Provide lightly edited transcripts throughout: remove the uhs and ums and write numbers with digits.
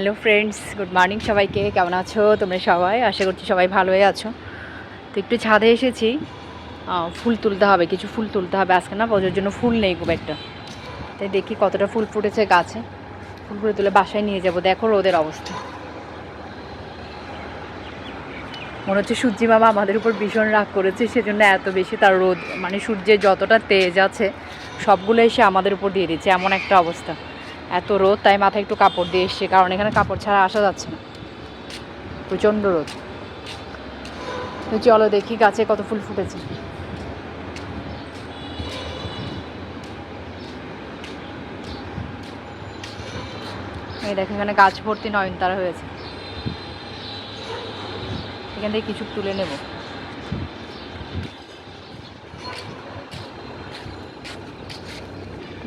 Hello friends, good morning সবাইকে। কেমন আছো তোমরা সবাই? আশা করছি সবাই ভালোই আছো। তো একটু ছাদে এসেছি, ফুল তুলতে হবে, কিছু ফুল তুলতে হবে। আজকে না পুজোর জন্য ফুল নেই খুব একটা, তাই দেখি কতটা ফুল ফুটেছে গাছে। ফুলগুলো তুলে বাসায় নিয়ে যাব। দেখো রোদের অবস্থা, মনে হচ্ছে সূর্যি মামা আমাদের উপর ভীষণ রাগ করেছে, সেজন্য এত বেশি তার রোদ, মানে সূর্যের যতটা তেজ আছে সবগুলো এসে আমাদের উপর দিয়ে দিচ্ছে, এমন একটা অবস্থা। এত রোদ, তাই মাথায় একটু কাপড় দিয়ে এসছে, কারণ এখানে কাপড় ছাড়া আসা যাচ্ছে না, প্রচণ্ড রোদ। তো চলো দেখি গাছে কত ফুল ফুটেছে। এই দেখো এখানে গাছ ভর্তি নয়নতারা হয়েছে, এখান থেকে কিছু তুলে নেব।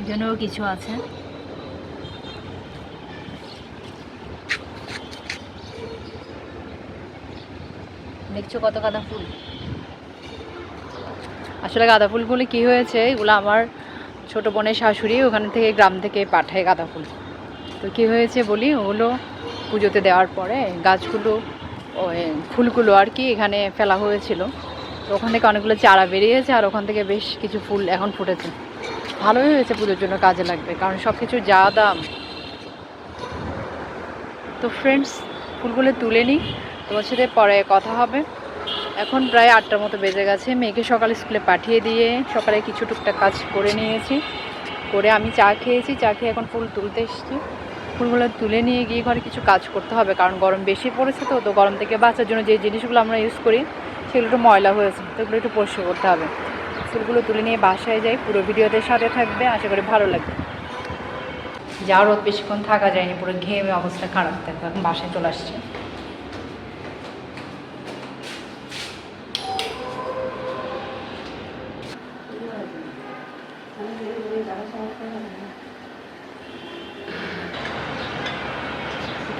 জন্যও কিছু আছে। দেখছো কত গাঁদা ফুল। আসলে গাঁদা ফুলগুলি কী হয়েছে, এগুলো আমার ছোটো বোনের শাশুড়ি ওখান থেকে গ্রাম থেকে পাঠায় গাঁদা ফুল। তো কী হয়েছে বলি, ওগুলো পুজোতে দেওয়ার পরে গাছগুলো, ওই ফুলগুলো আর কি এখানে ফেলা হয়েছিল। তো ওখান থেকে অনেকগুলো চারা বেরিয়েছে, আর ওখান থেকে বেশ কিছু ফুল এখন ফুটেছে। ভালোই হয়েছে, পুজোর জন্য কাজে লাগবে, কারণ সব কিছুর যা দাম। তো ফ্রেন্ডস, ফুলগুলো তুলে নিই, তোমার সাথে পরে কথা হবে। এখন প্রায় 8টার মতো বেজে গেছে। মেয়েকে সকালে স্কুলে পাঠিয়ে দিয়ে সকালে কিছু টুকটাক কাজ করে নিয়েছি, করে আমি চা খেয়েছি। চা খেয়ে এখন ফুল তুলতে এসেছি। ফুলগুলো তুলে নিয়ে গিয়ে ঘরে কিছু কাজ করতে হবে, কারণ গরম বেশি পড়েছে। তো গরম থেকে বাঁচার জন্য যে জিনিসগুলো আমরা ইউজ করি সেগুলো একটু ময়লা হয়েছে, তো এগুলো একটু পরিষ্কার করতে হবে। ফুলগুলো তুলে নিয়ে বাসায় যাই, পুরো ভিডিওতে সাথে থাকবে, আশা করি ভালো লাগবে। যা রোদ বেশিক্ষণ থাকা যায়নি, পুরো ঘেমে অবস্থা খারাপ থাকবে। এখন বাসায় চলে আসছে।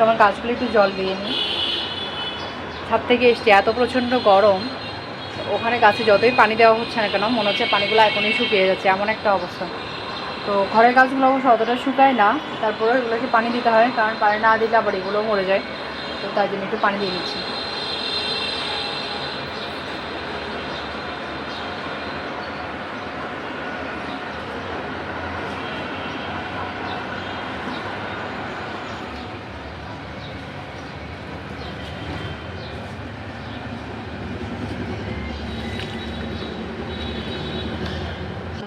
আমার গাছগুলো একটু জল দিয়ে নিই। ছাদ থেকে এসছি, এত প্রচণ্ড গরম, ওখানে গাছে যতই পানি দেওয়া হচ্ছে না কেন মনে হচ্ছে পানিগুলো এখনই শুকিয়ে যাচ্ছে, এমন একটা অবস্থা। তো ঘরের গাছগুলো অবশ্য অতটা শুকায় না, তারপরেও এগুলোকে পানি দিতে হয়, কারণ পানি না দিলে আবার এগুলোও মরে যায়। তো তার জন্য একটু পানি দিয়ে দিচ্ছি।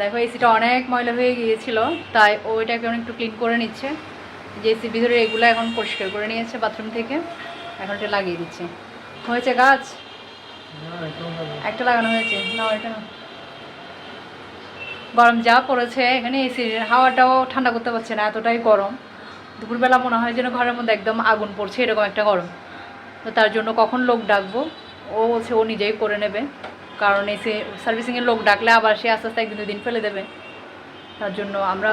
দেখো এসিটা অনেক ময়লা হয়ে গিয়েছিল, তাই ওইটাকে একটু ক্লিন করে নিচ্ছে। যে এসির ভিতরে এগুলো এখন পরিষ্কার করে নিয়েছে বাথরুম থেকে, এখন এটা লাগিয়ে দিচ্ছে। হয়েছে গাছ একটা লাগানো হয়েছে না, এটা গরম যা পড়েছে এখানে, এসির হাওয়াটাও ঠান্ডা করতে পারছে না, এতটাই গরম। দুপুরবেলা মনে হয় যেন ঘরের মধ্যে একদম আগুন পড়ছে, এরকম একটা গরম। তো তার জন্য কখন লোক ডাকবো, ও বলছে ও নিজেই করে নেবে, কারণ এসে সার্ভিসিংয়ের লোক ডাকলে আবার সে আস্তে আস্তে একদিন দুদিন ফেলে দেবে। তার জন্য আমরা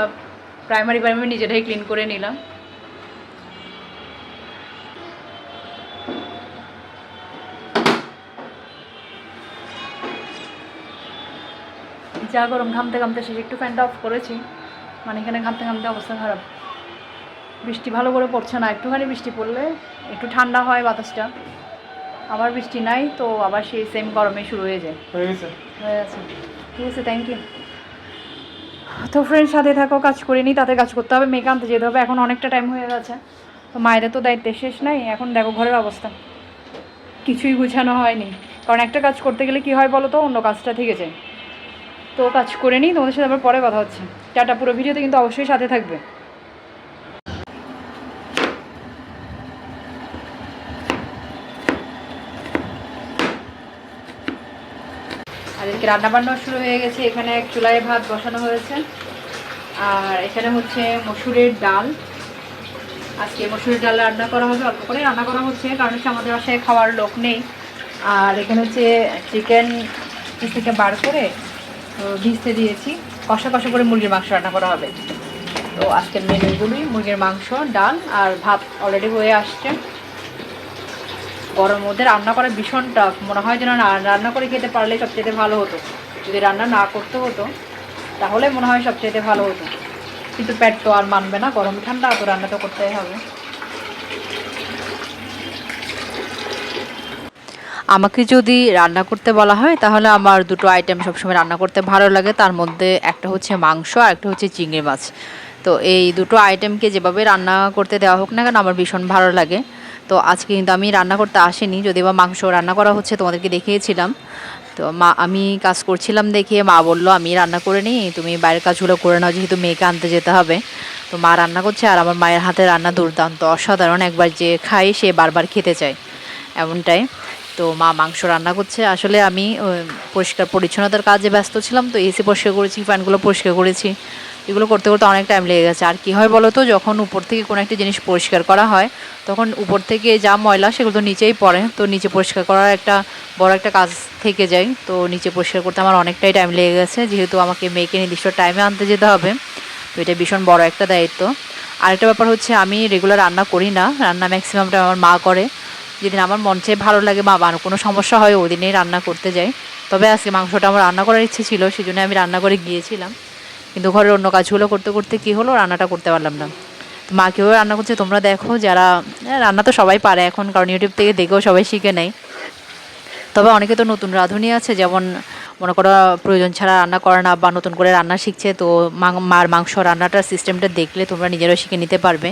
প্রাইমারি নিজেরাই ক্লিন করে নিলাম। যা গরম, ঘামতে ঘামতে শেষে একটু ফ্যানটা অফ করেছি, মানে এখানে ঘামতে ঘামতে অবস্থা খারাপ। বৃষ্টি ভালো করে পড়ছে না, একটুখানি বৃষ্টি পড়লে একটু ঠান্ডা হয় বাতাসটা, আবার বৃষ্টি নাই, তো আবার সেই সেম গরমে শুরু হয়ে যায়। হয়ে গেছে ঠিক আছে, থ্যাংক ইউ। তো ফ্রেন্ডস সাথে থাকো, কাজ করে নিই, তাতে কাজ করতে হবে, মেয়েকে আনতে যেতে হবে, এখন অনেকটা টাইম হয়ে গেছে। তো মায়েদের তো দায়িত্বের শেষ নাই। এখন দেখো ঘরের অবস্থা, কিছুই গুছানো হয়নি, কারণ একটা কাজ করতে গেলে কী হয় বলো তো, অন্য কাজটা থেকে যায়। তো কাজ করে নিই, তোমাদের সাথে আবার পরে কথা হচ্ছে। টাটা, পুরো ভিডিওতে কিন্তু অবশ্যই সাথে থাকবে। আর এদিকে রান্নাবান্নাও শুরু হয়ে গেছে। এখানে এক চুলায় ভাত বসানো হয়েছে, আর এখানে হচ্ছে মসুরের ডাল। আজকে মসুরের ডাল রান্না করা হবে, অল্প করে রান্না করা হচ্ছে, কারণ হচ্ছে আমাদের বাসায় খাওয়ার লোক নেই। আর এখানে হচ্ছে চিকেন থেকে বার করে ভিজতে দিয়েছি, কষা কষা করে মুরগির মাংস রান্না করা হবে। তো আজকের মেনুগুলি মুরগির মাংস, ডাল আর ভাত অলরেডি হয়ে আসছে। গরমের মধ্যে রান্না করা ভীষণ টাফ, মনে হয় যেন রান্না করে খেতে পারলে সবচেয়ে ভালো হতো। যদি রান্না না করতে হতো তাহলে মনে হয় সবচেয়ে ভালো হতো, কিন্তু পেট তো আর মানবে না, গরম ঠান্ডা তো রান্না তো করতেই হবে। আমাকে যদি রান্না করতে বলা হয় তাহলে আমার দুটো আইটেম সবসময় রান্না করতে ভালো লাগে, তার মধ্যে একটা হচ্ছে মাংস আর একটা হচ্ছে চিংড়ি মাছ। তো এই দুটো আইটেমকে যেভাবে রান্না করতে দেওয়া হোক না কেন আমার ভীষণ ভালো লাগে। তো আজকে কিন্তু আমি রান্না করতে আসিনি, যদিও বা মাংস রান্না করা হচ্ছে তোমাদেরকে দেখিয়েছিলাম। তো আমি কাজ করছিলাম দেখে মা বলল আমি রান্না করে নিই, তুমি বাইরের কাজগুলো করে নাও, যেহেতু মেয়েকে আনতে যেতে হবে। তো মা রান্না করছে, আর আমার মায়ের হাতে রান্না দুর্দান্ত, অসাধারণ, একবার যে খাই সে বারবার খেতে চায় এমনটাই। তো মা মাংস রান্না করছে। আসলে আমি পরিষ্কার পরিচ্ছন্নতার কাজে ব্যস্ত ছিলাম, তো এসি পরিষ্কার করেছি, ফ্যানগুলো পরিষ্কার করেছি, এগুলো করতে করতে অনেক টাইম লেগে গেছে। আর কী হয় বলো তো, যখন উপর থেকে কোনো একটা জিনিস পরিষ্কার করা হয় তখন উপর থেকে যা ময়লা সেগুলো তো নিচেই পড়ে, তো নিচে পরিষ্কার করার একটা বড় একটা কাজ থেকে যায়। তো নিচে পরিষ্কার করতে আমার অনেকটাই টাইম লেগে গেছে, যেহেতু আমাকে মেয়েকে নির্দিষ্ট টাইমে আনতে যেতে হবে। তো এটা ভীষণ বড় একটা দায়িত্ব। আরেকটা ব্যাপার হচ্ছে আমি রেগুলার রান্না করি না, রান্না ম্যাক্সিমামটা আমার মা করে। যেদিন আমার মন চেয়ে ভালো লাগে বা আমার কোনো সমস্যা হয় ওই দিনেই রান্না করতে যাই। তবে আজকে মাংসটা আমার রান্না করার ইচ্ছে ছিল, সেই জন্য আমি রান্না করে গিয়েছিলাম, কিন্তু ঘরের অন্য কাজগুলো করতে করতে কী হলো, রান্নাটা করতে পারলাম না। তো মা কীভাবে রান্না করছে তোমরা দেখো, যারা রান্না তো সবাই পারে এখন, কারণ ইউটিউব থেকে দেখেও সবাই শিখে নেয়। তবে অনেকে তো নতুন রাঁধুনি আছে, যেমন মনে করো প্রয়োজন ছাড়া রান্না করে না বা নতুন করে রান্না শিখছে, তো মার মাংস রান্নাটার সিস্টেমটা দেখলে তোমরা নিজেরাও শিখে নিতে পারবে।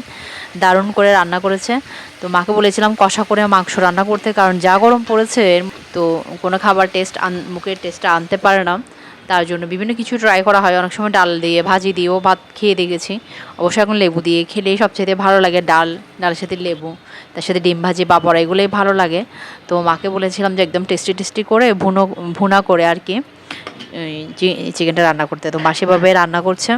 দারুণ করে রান্না করেছে। তো মাকে বলেছিলাম কষা করে মাংস রান্না করতে, কারণ যা গরম পড়েছে তো কোনো খাবার মুখের টেস্টটা আনতে পারে না। তার জন্য বিভিন্ন কিছু ট্রাই করা হয়, অনেক সময় ডাল দিয়ে ভাজি দিয়েও ভাত খেয়ে দেখেছি। অবশ্যই এখন লেবু দিয়ে খেলেই সবচেয়ে ভালো লাগে, ডালের সাথে লেবু, তার সাথে ডিম ভাজি পাঁপড়, এগুলোই ভালো লাগে। তো মাকে বলেছিলাম যে একদম টেস্টি টেস্টি করে ভুনা করে আর কি চিকেনটা রান্না করতে। তো মা সেভাবে রান্না করছে।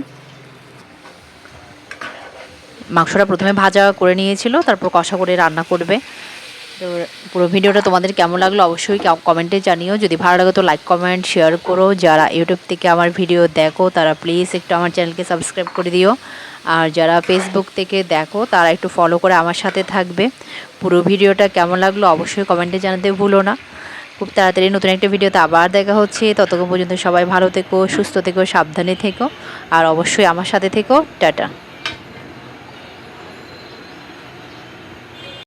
মাংসটা প্রথমে ভাজা করে নিয়েছিল, তারপর কষা করে রান্না করবে। তো পুরো ভিডিওটা তোমাদের কেমন লাগলো অবশ্যই কমেন্টে জানিও। যদি ভালো লাগে তো লাইক কমেন্ট শেয়ার করো। যারা ইউটিউব থেকে আমার ভিডিও দেখো তারা প্লিজ একটু আমার চ্যানেলকে সাবস্ক্রাইব করে দিও। আর যারা ফেসবুক থেকে দেখো তারা একটু ফলো করে আমার সাথে থাকবে। পুরো ভিডিওটা কেমন লাগলো অবশ্যই কমেন্টে জানাতে ভুলো না। খুব তাড়াতাড়ি নতুন একটা ভিডিওতে আবার দেখা হচ্ছে। ততক্ষণ পর্যন্ত সবাই ভালো থেকো, সুস্থ থেকো, সাবধানে থেকো, আর অবশ্যই আমার সাথে থেকো। টাটা।